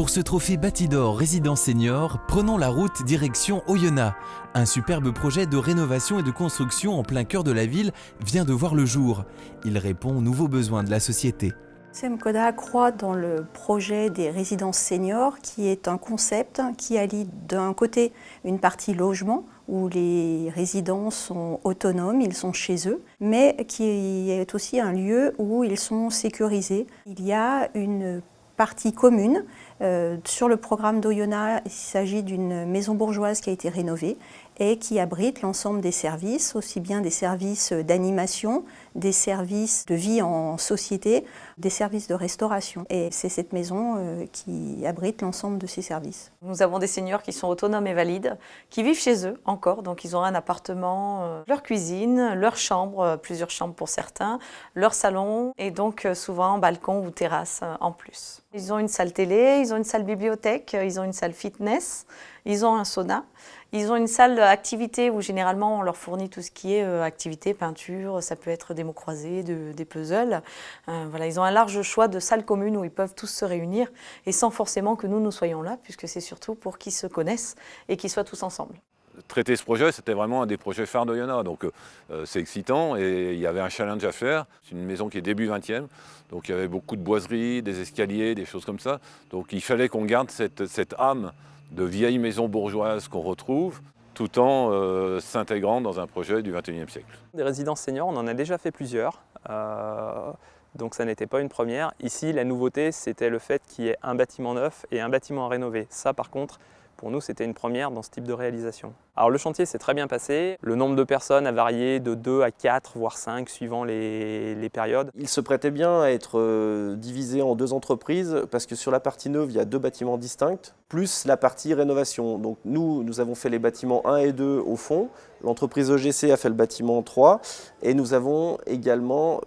Pour ce trophée Bâtidor Résidence Senior, prenons la route direction Oyonnax. Un superbe projet de rénovation et de construction en plein cœur de la ville vient de voir le jour. Il répond aux nouveaux besoins de la société. CM-CODA croit dans le projet des résidences seniors qui est un concept qui allie d'un côté une partie logement où les résidents sont autonomes, ils sont chez eux, mais qui est aussi un lieu où ils sont sécurisés. Il y a une partie commune. Sur le programme d'Oyonnax, il s'agit d'une maison bourgeoise qui a été rénovée et qui abrite l'ensemble des services, aussi bien des services d'animation, des services de vie en société, des services de restauration. Et c'est cette maison qui abrite l'ensemble de ces services. Nous avons des seniors qui sont autonomes et valides, qui vivent chez eux encore, donc ils ont un appartement, leur cuisine, leur chambre, plusieurs chambres pour certains, leur salon et donc souvent balcon ou terrasse en plus. Ils ont une salle télé, ils ont une salle bibliothèque, ils ont une salle fitness, ils ont un sauna. Ils ont une salle activité où généralement on leur fournit tout ce qui est activité, peinture, ça peut être des mots croisés, des puzzles. Voilà, ils ont un large choix de salles communes où ils peuvent tous se réunir et sans forcément que nous soyons là, puisque c'est surtout pour qu'ils se connaissent et qu'ils soient tous ensemble. Traiter ce projet, c'était vraiment un des projets phares d'Oyonnax, donc c'est excitant et il y avait un challenge à faire. C'est une maison qui est début 20e, donc il y avait beaucoup de boiseries, des escaliers, des choses comme ça. Donc il fallait qu'on garde cette âme de vieilles maisons bourgeoises qu'on retrouve, tout en s'intégrant dans un projet du XXIe siècle. Des résidences seniors, on en a déjà fait plusieurs, donc ça n'était pas une première. Ici, la nouveauté, c'était le fait qu'il y ait un bâtiment neuf et un bâtiment à rénover. Ça, par contre, pour nous, c'était une première dans ce type de réalisation. Alors le chantier s'est très bien passé. Le nombre de personnes a varié de 2 à 4, voire 5, suivant les périodes. Il se prêtait bien à être divisé en 2 entreprises parce que sur la partie neuve, il y a 2 bâtiments distincts, plus la partie rénovation. Donc nous avons fait les bâtiments 1 et 2 au fond. L'entreprise EGC a fait le bâtiment 3 et nous avons également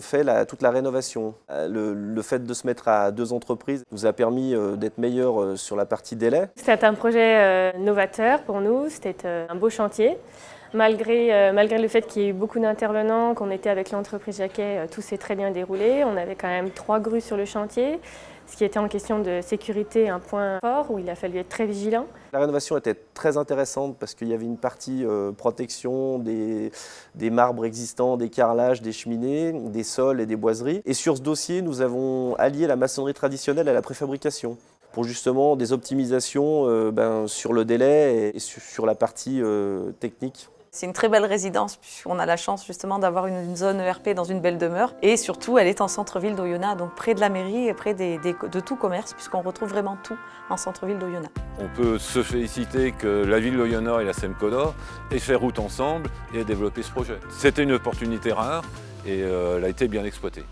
fait toute la rénovation. Le fait de se mettre à 2 entreprises nous a permis d'être meilleurs sur la partie délai. C'était un projet novateur pour nous, c'était un beau chantier. Malgré le fait qu'il y ait eu beaucoup d'intervenants, qu'on était avec l'entreprise Jacquet, tout s'est très bien déroulé. On avait quand même 3 grues sur le chantier, ce qui était en question de sécurité un point fort où il a fallu être très vigilant. La rénovation était très intéressante parce qu'il y avait une partie protection des marbres existants, des carrelages, des cheminées, des sols et des boiseries. Et sur ce dossier, nous avons allié la maçonnerie traditionnelle à la préfabrication pour justement des optimisations sur le délai et sur la partie technique. C'est une très belle résidence puisqu'on a la chance justement d'avoir une zone ERP dans une belle demeure et surtout elle est en centre-ville d'Oyonnax, donc près de la mairie et près de tout commerce puisqu'on retrouve vraiment tout en centre-ville d'Oyonnax. On peut se féliciter que la ville d'Oyonnax et la CM-CODA aient fait route ensemble et aient développé ce projet. C'était une opportunité rare et elle a été bien exploitée.